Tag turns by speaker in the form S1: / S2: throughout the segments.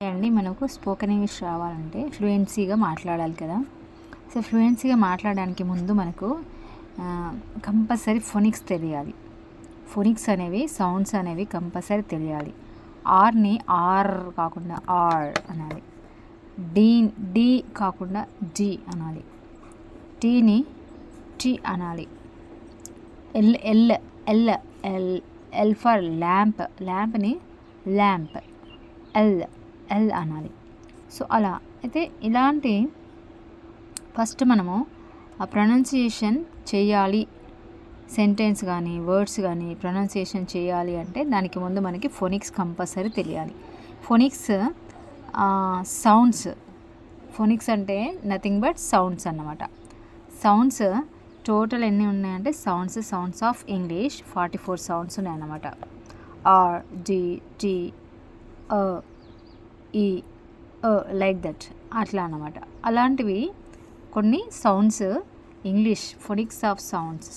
S1: అండి మనకు spoken English రావాలంటే ఫ్లూయెన్సీగా మాట్లాడాలి కదా. సో ఫ్లూయెన్సీగా మాట్లాడడానికి ముందు మనకు కంపల్సరీ ఫోనిక్స్ తెలియాలి. ఫోనిక్స్ అనేవి సౌండ్స్ అనేవి కంపల్సరీ తెలియాలి. ఆర్ని ఆర్ కాకుండా ఆర్ అనాలి. డి కాకుండా డి అనాలి. టీని టీ అనాలి. L L L L L for lamp, ల్యాంప్ని ల్యాంప్, ఎల్ ఎల్ అనాలి. సో అలా అయితే ఇలాంటి ఫస్ట్ మనము ఆ ప్రొనౌన్సియేషన్ చేయాలి. సెంటెన్స్ కానీ వర్డ్స్ కానీ ప్రొనౌన్సియేషన్ చేయాలి అంటే దానికి ముందు మనకి ఫోనిక్స్ కంపల్సరీ తెలియాలి. ఫోనిక్స్ సౌండ్స్, ఫోనిక్స్ అంటే నథింగ్ బట్ సౌండ్స్ అన్నమాట. సౌండ్స్ టోటల్ ఎన్ని ఉన్నాయంటే సౌండ్స్ ఆఫ్ ఇంగ్లీష్ 44 సౌండ్స్ ఉన్నాయన్నమాట. R, D, T, E, like that అట్లా అన్నమాట. అలాంటివి కొన్ని sounds English phonics of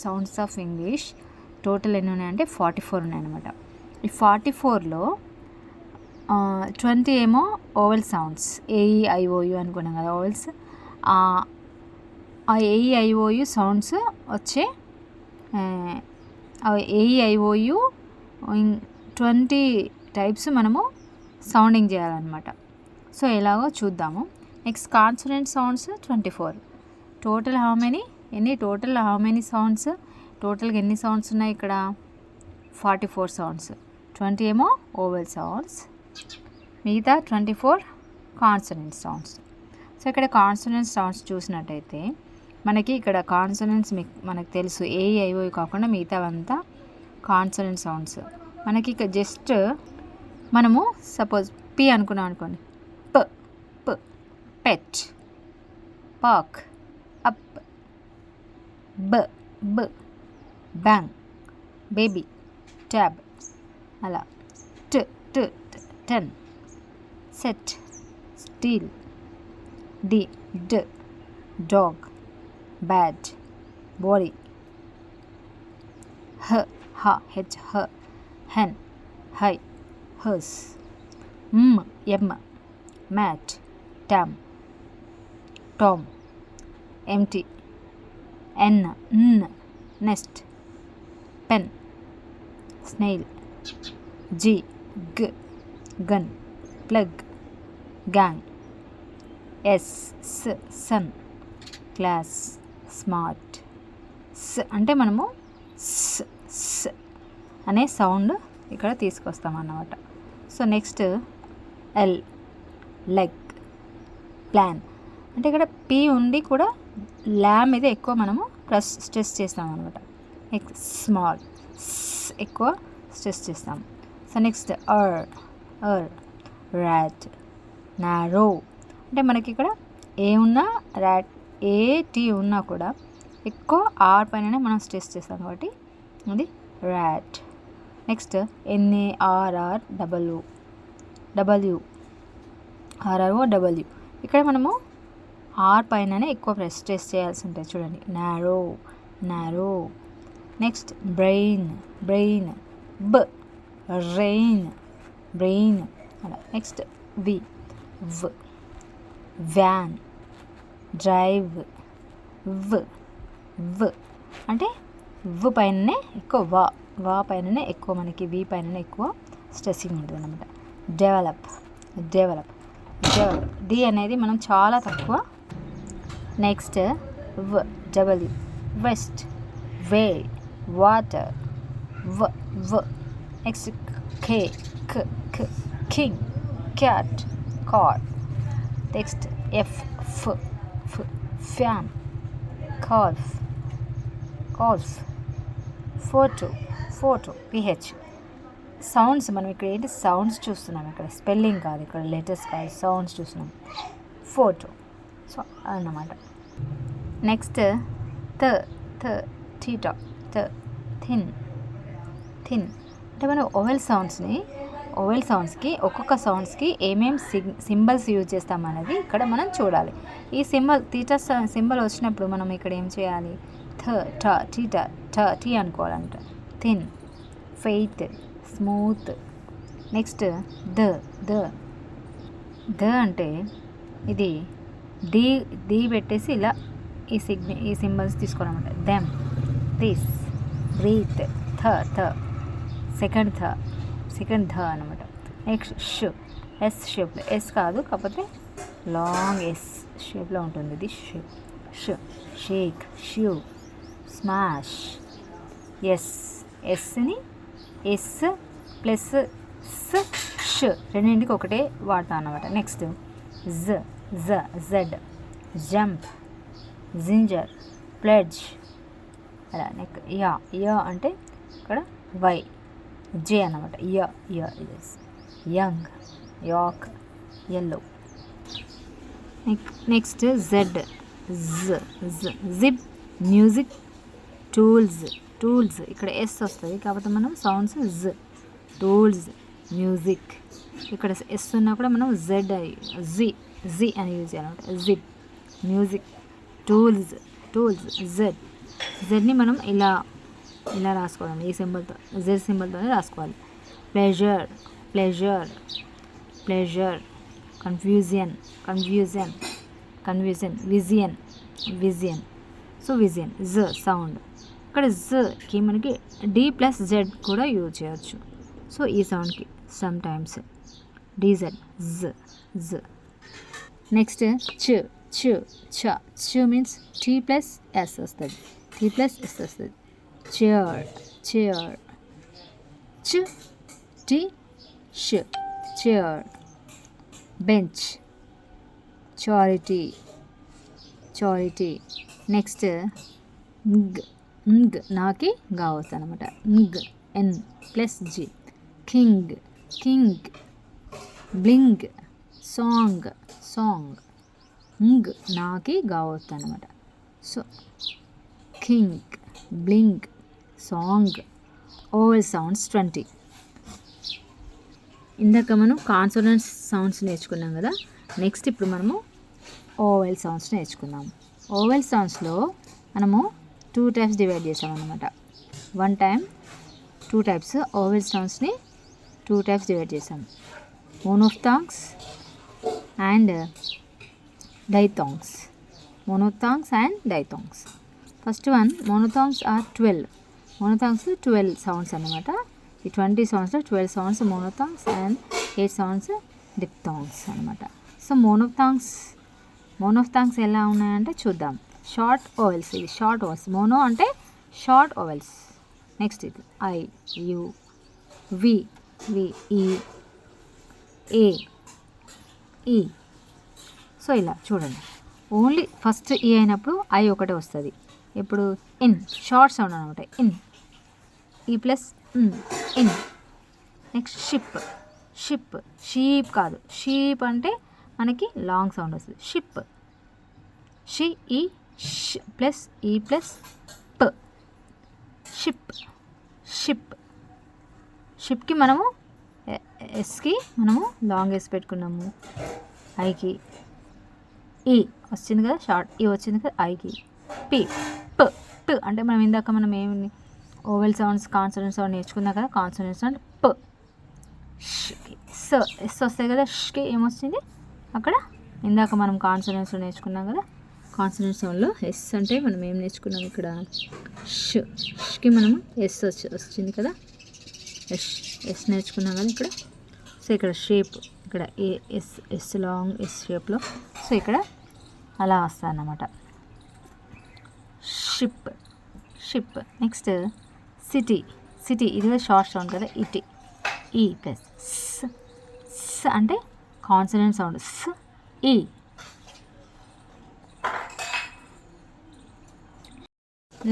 S1: sounds of English total ఎన్ని ఉన్నాయంటే 44 ఉన్నాయన్నమాట. ఈ 44లో 20 ఏమో ఓవెల్ సౌండ్స్, ఏఈఐఓయు అనుకున్నాం కదా ఓవెల్స్. ఆ ఏఈఐఓయు సౌండ్స్ వచ్చే ఏఈఐఓయు 20 టైప్స్ మనము సౌండింగ్ చేయాలన్నమాట. సో ఎలాగో చూద్దాము. Next consonant sounds 24. Total how many sounds, టోటల్గా ఎన్ని సౌండ్స్ ఉన్నాయి ఇక్కడ 44 సౌండ్స్. 20 ఏమో ఓవెల్ సౌండ్స్, మిగతా 24 కాన్సనెంట్ సౌండ్స్. సో ఇక్కడ కాన్సనెంట్ సౌండ్స్ చూసినట్టయితే మనకి ఇక్కడ కాన్సనెంట్స్ మనకు తెలుసు, ఏఐఓ కాకుండా మిగతావంతా కాన్సనెంట్ సౌండ్స్. మనకి ఇక జస్ట్ మనము సపోజ్ పి అనుకున్నాం అనుకోండి, ప ప పెట్, పాక్, అప్, బ బ బ్యాంగ్, బేబీ, ట్యాబ్, అలా ట్ ట్ టెన్, సెట్, స్టీల్, డి డ్, డాగ్, బ్యాడ్, బాడీ, హ హెచ్ హ, hen, high, hers, M, mat, tam, Tom, empty, N, nest, pen, snail, G, gun, plug, gang, S, sun, class, smart. అంటే మనము స్ అనే సౌండ్ ఇక్కడ తీసుకొస్తాం అన్నమాట. So next L, leg, plan. అంటే ఇక్కడ పి ఉండి కూడా లా మీద ఎక్కువ మనము స్ట్రెస్ చేస్తాం అనమాట. స్మాల్, ఎక్కువ స్ట్రెస్ చేస్తాం. సో నెక్స్ట్ అర్, ర్యాట్, నారో. అంటే మనకి ఇక్కడ ఏ ఉన్నా ర్యాట్, ఏ టీ ఉన్నా కూడా ఎక్కువ ఆర్ పైననే మనం స్ట్రెస్ చేస్తాం కాబట్టి అది rat. Next N A R R W, R R O W. ఇక్కడ మనము ఆర్ పైననే ఎక్కువ స్ట్రెస్ చేయాల్సి ఉంటుంది చూడండి. నారో. నెక్స్ట్ బ్రెయిన్, బ, బ్రెయిన్ అలా. నెక్స్ట్ వి, వ్యాన్, డ్రైవ్, అంటే పైననే ఎక్కువ వా పైననే ఎక్కువ మనకి వి పైననే ఎక్కువ స్ట్రెస్సింగ్ ఉంటుంది అన్నమాట. డెవలప్, డి అనేది మనం చాలా తక్కువ. Next W, west, way, water, next K, king, cat, car. Next F, fan, calf, photo, PH. Sounds మనం ఇక్కడ ఏంటి సౌండ్స్ చూస్తున్నాం, ఇక్కడ స్పెల్లింగ్ కాదు, ఇక్కడ లెటర్స్ కాదు, సౌండ్స్ చూస్తున్నాం. ఫోటో. సో అన్నమాట. Next theta, thin. అంటే మనం ఓవెల్ సౌండ్స్కి ఒక్కొక్క సౌండ్స్కి ఏమేమి సింబల్స్ యూజ్ చేస్తాం అనేది ఇక్కడ మనం చూడాలి. ఈ థీటా సింబల్ వచ్చినప్పుడు మనం ఇక్కడ ఏం చేయాలి, టీ అనుకోవాలంట. Thin, faith, smooth. నెక్స్ట్ ద ద అంటే ఇది ది పెట్టేసి ఇలా ఈ సింబల్స్ తీసుకోవాలన్నమాట. దెమ్, దిస్, బ్రీత్, థ సెకండ్ ధ అనమాట. నెక్స్ట్ ఎస్ షేప్లో, ఎస్ కాదు కాకపోతే లాంగ్ ఎస్ షేప్లో ఉంటుంది ఇది. Shake, shoe, smash. ఎస్ని ఎస్ ప్లస్ ష్ రెండింటికి ఒకటే వాడతాం అన్నమాట. Next Z, jump, ginger, pledge. అలా యా అంటే ఇక్కడ వై, జే అన్నమాట. Young, yak, yellow. Next Z, zip, music, tools ఇక్కడ ఎస్ వస్తుంది కాకపోతే మనం సౌండ్స్ టూల్స్, మ్యూజిక్. ఇక్కడ ఎస్ ఉన్నా కూడా మనం జి అని యూజ్ చేయాలన్నమాట. జిప్, మ్యూజిక్, టూల్స్, జెడ్ని మనం ఇలా రాసుకోవాలి. ఈ సింబల్తో, జెడ్ సింబల్తోనే రాసుకోవాలి. Pleasure, confusion, vision. So vision, sound. ఇక్కడ కి మనకి డి ప్లస్ జెడ్ కూడా యూజ్ చేయొచ్చు. సో ఈ సౌండ్కి సమ్ టైమ్స్ డీజెడ్, నెక్స్ట్ చ మీన్స్ టీ ప్లస్ ఎస్ వస్తుంది. Chair, T chair. Bench, charity. Next నాకి గా వస్తుంది అనమాట. N plus G. King, bling, song. నాకి గా వస్తుంది అనమాట. So king, bling, song. Vowel sounds 20. ఇందాక మనం కాన్సోనెంట్ సౌండ్స్ నేర్చుకున్నాం కదా. నెక్స్ట్ ఇప్పుడు మనము ఓవెల్ సౌండ్స్ నేర్చుకున్నాము. ఓవెల్ సౌండ్స్లో మనము 2 టైప్స్ డివైడ్ చేసామన్నమాట. 1 టైం 2 టైప్స్ ఓవెల్ సౌండ్స్ని 2 టైప్స్ డివైడ్ చేసాము. Monophthongs and diphthongs. First one monophthongs are 12. Monophthongs 12 sounds అన్నమాట. ఈ 20 సౌండ్స్లో 12 sounds monophthongs and 8 sounds diphthongs అనమాట. సో మోనోఫ్థాంగ్స్ ఎలా ఉన్నాయంటే చూద్దాం. షార్ట్ ఓవెల్స్, ఇది షార్ట్ ఓవెల్స్. మోనో అంటే షార్ట్ ఓవెల్స్. నెక్స్ట్ ఇది I, U, V, E, A, ఈ. సో ఇలా చూడండి. ఓన్లీ ఫస్ట్ ఈ అయినప్పుడు ఐ ఒకటే వస్తుంది. ఇప్పుడు ఇన్, షార్ట్ సౌండ్ అనమాట. ఇన్, ఈ ప్లస్ ఇన్. నెక్స్ట్ షీప్ కాదు. షీప్ అంటే మనకి లాంగ్ సౌండ్ వస్తుంది. ఈ ప్లస్ ఈ ప్లస్ ప. షిప్కి మనము ఎస్కి మనము లాంగ్ ఎస్ పెట్టుకున్నాము. ఐకి ఈ వచ్చింది కదా, షార్ట్ ఈ వచ్చింది కదా ఐకి. ప అంటే మనం ఏమి ఓవెల్ సౌండ్స్ కాన్సోనెంట్ సౌండ్ నేర్చుకున్నాం కదా. కాన్సోనెంట్ సౌండ్ ప. ఎస్ వస్తాయి కదా. షకి ఏమొచ్చింది అక్కడ. ఇందాక మనం కాన్సోనెంట్స్ నేర్చుకున్నాం కదా. కాన్సోనెంట్ సౌండ్లో ఎస్ అంటే మనం ఏం నేర్చుకున్నాం ఇక్కడ. షకి మనము ఎస్ వచ్చింది కదా. ఎస్ నేర్చుకున్నాం కదా ఇక్కడ. సో ఇక్కడ షేప్, ఇక్కడ ఎస్ లాంగ్ ఎస్ షేప్లో. సో ఇక్కడ అలా వస్తుంది అన్నమాట. షిప్. Next city. ఇది కూడా షార్ట్ సౌండ్ కదా. ఈ ప్లస్ అంటే కాన్సోనెంట్ సౌండ్. ఈ.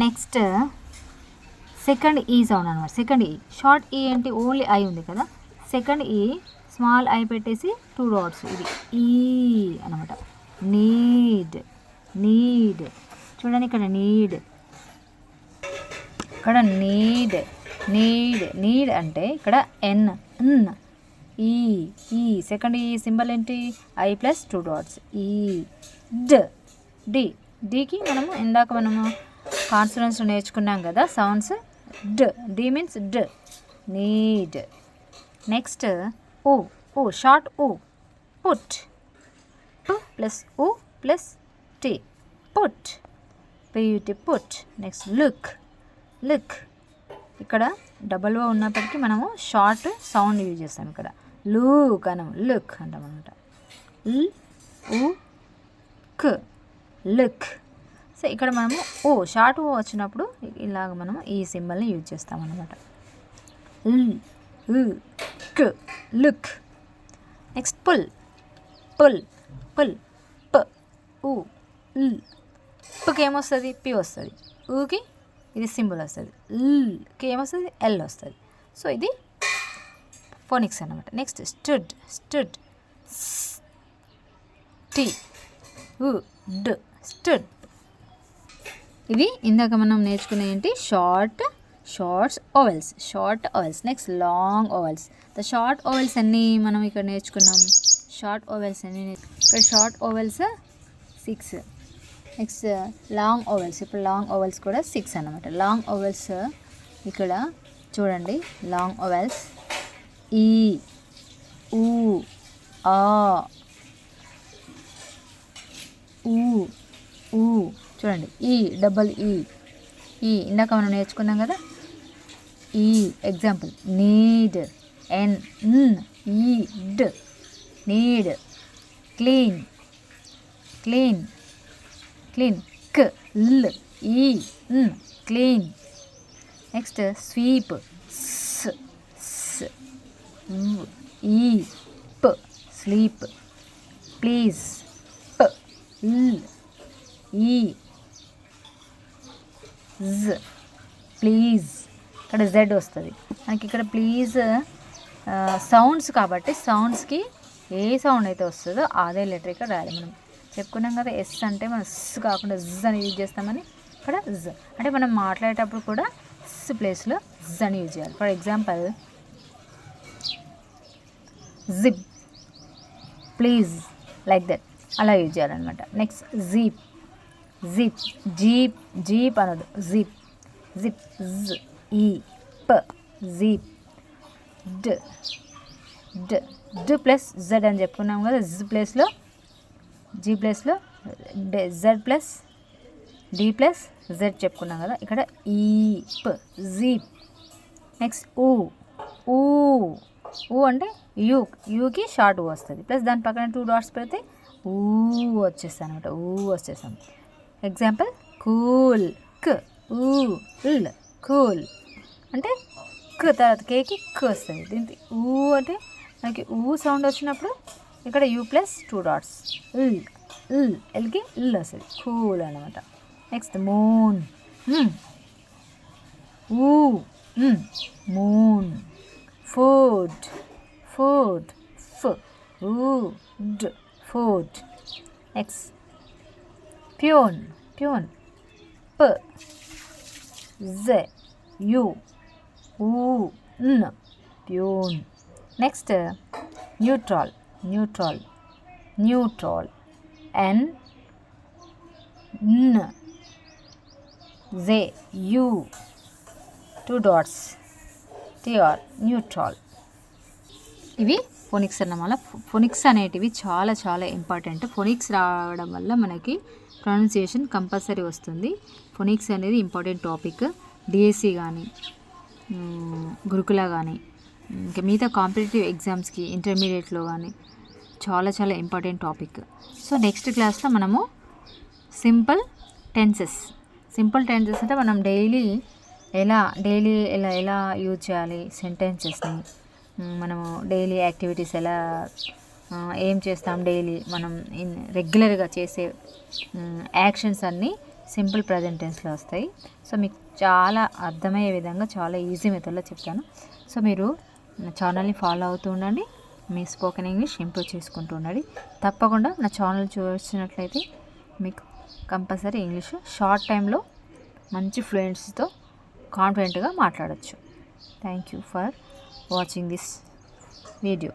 S1: నెక్స్ట్ సెకండ్ ఈ సౌండ్ అనమాట. సెకండ్ ఈ షార్ట్ ఈ ఏంటి, ఓన్లీ ఐ ఉంది కదా. సెకండ్ ఈ స్మాల్ ఐ పెట్టేసి 2 డాట్స్. ఇది ఈ అనమాట. నీడ్. చూడండి ఇక్కడ నీడ్ అంటే ఇక్కడ ఎన్. ఈ సెకండ్ ఈ సింబల్ ఏంటి, ఐ ప్లస్ 2 డాట్స్. ఈ డికి మనము ఇందాక కాన్సోనెంట్స్ నేర్చుకున్నాం కదా sounds. D means need. Next O short O. Put. ప్ ప్లస్ ఉ plus T, put. P U T put. Next look. Look. ఇక్కడ డబల్ ఓ ఉన్నప్పటికీ మనము షార్ట్ సౌండ్ యూజ్ చేస్తాం. ఇక్కడ లూక్ అనం, లుక్ అంటాం అనమాట. ల్ ఉ క్, లుక్. సో ఇక్కడ మనము ఓ షార్ట్ ఓ వచ్చినప్పుడు ఇలాగ మనము ఈ సింబల్ని యూజ్ చేస్తాం అనమాట. ల్ క్, look. Next pull. Pull pull. ప ఉ ల్. పకి ఏమొస్తుంది? పి వస్తుంది. ఊకి ఇది సింబల్ వస్తుంది. ల్కి ఏమొస్తుంది? ఎల్ వస్తుంది. సో ఇది ఫోనిక్స్ అన్నమాట. Next stud. స్టుడ్. టి ఉ డ్, స్టుడ్. ఇవి ఇందాక మనం నేర్చుకునే ఏంటి? Shorts vowels. Short vowels. Next long vowels. The short vowels అన్నీ మనం ఇక్కడ నేర్చుకున్నాం. షార్ట్ ఓవెల్స్ అన్నీ ఇక్కడ short vowels 6. Next long vowels. ఇప్పుడు లాంగ్ ఓవెల్స్ కూడా 6 అన్నమాట. లాంగ్ ఓవెల్స్ ఇక్కడ చూడండి. లాంగ్ ఓవెల్స్ ఈ, ఊ, ఆ, ఊ, ఊ. చూడండి ఈ, డబల్ ఈ. ఈ ఇందాక మనం నేర్చుకున్నాం కదా. ఈ ఎగ్జాంపుల్ నీడ్, ఎన్, ఈ, డ్, నీడ్. క్లీన్. క్లీన్. క్లీన్. క్, ల్, ఈ, క్లీన్. Next sweep. స్, ఈ, ప్, స్లీప్. ప్లీజ్. ప, ల్, ఈ, జ్, ప్లీజ్. ఇక్కడ జెడ్ వస్తుంది మనకి. ఇక్కడ ప్లీజ్ సౌండ్స్ కాబట్టి సౌండ్స్కి ఏ సౌండ్ అయితే వస్తుందో అదే లెటర్ ఇక్కడ రాయాలి. మనం చెప్పుకున్నాం కదా, ఎస్ అంటే మనం స్ కాకుండా జ్ అని యూజ్ చేస్తామని. ఇక్కడ జ్ అంటే మనం మాట్లాడేటప్పుడు కూడా స్ ప్లేస్లో జ్ అని యూజ్ చేయాలి. For example zip, please, like that అలా యూజ్ చేయాలన్నమాట. Next jeep. Zip. Jeep. Jeep అనదు, జిప్. జిప్. జ్, ఈ, ప, జీప్. డ్, డ్, డ్ ప్లస్ జెడ్ అని చెప్పుకున్నాం కదా. జ్ ప్లేస్లో, జీ ప్లేస్లో Z plus D plus Z చెప్పుకున్నాం కదా. ఇక్కడ ఈ, ప, జీప్. నెక్స్ట్ ఊ. ఊ. ఊ అంటే యూ. యూకి షార్ట్ ఊ వస్తుంది. ప్లస్ దాని పక్కన 2 డాట్స్ పెడితే ఊ వచ్చేస్తాను అనమాట. ఊ వచ్చేస్తాం. Example cool. క్, ఊ, ల్, కూల్. అంటే క్ తర్వాత కేకి క్ వస్తుంది. దీనికి ఊ అంటే మనకి ఊ సౌండ్ వచ్చినప్పుడు ఇక్కడ యూ ప్లస్ 2 డాట్స్. ఎల్కి ఇల్ వస్తుంది. కూల్ అనమాట. Next moon. ఊ, మూన్. ఫుడ్. ఫుడ్. ఫ్, ఊ, డ్, ఫుడ్. Next peon. ప్యూన్. ప, జె, యు, ఊ, న్, peon. Next neutral. Neutral. Neutral. N, న్, J, U, 2 dots, TR, neutral. ఇవి ఫోనిక్స్ అన్నమాట. ఫోనిక్స్ అనేటివి చాలా చాలా ఇంపార్టెంట్. ఫోనిక్స్ రావడం వల్ల మనకి ప్రొనౌన్సియేషన్ కంపల్సరీ వస్తుంది. ఫోనిక్స్ అనేది ఇంపార్టెంట్ టాపిక్. డిఎస్సి కానీ గురుకుల కానీ ఇంకా మిగతా కాంపిటేటివ్ ఎగ్జామ్స్కి ఇంటర్మీడియట్లో కానీ చాలా చాలా ఇంపార్టెంట్ టాపిక్. సో నెక్స్ట్ క్లాస్లో మనము సింపుల్ టెన్సెస్. సింపుల్ టెన్సెస్ అంటే మనం డైలీ ఎలా యూజ్ చేయాలి సెంటెన్సెస్ని, మనము డైలీ యాక్టివిటీస్ ఎలా ఏం చేస్తాం, డైలీ మనం రెగ్యులర్గా చేసే యాక్షన్స్ అన్నీ సింపుల్ ప్రజెంట్ టెన్స్లో వస్తాయి. సో మీకు చాలా అర్థమయ్యే విధంగా చాలా ఈజీ మెథడ్లో చెప్తాను. సో మీరు నా ఛానల్ని ఫాలో అవుతూ ఉండండి. మీ స్పోకెన్ ఇంగ్లీష్ ఇంప్రూవ్ చేసుకుంటూ ఉండండి. తప్పకుండా నా ఛానల్ చూసినట్లయితే మీకు కంపల్సరీ ఇంగ్లీష్ షార్ట్ టైంలో మంచి ఫ్లూయెన్సీతో కాన్ఫిడెంట్గా మాట్లాడచ్చు. Thank you for watching this video.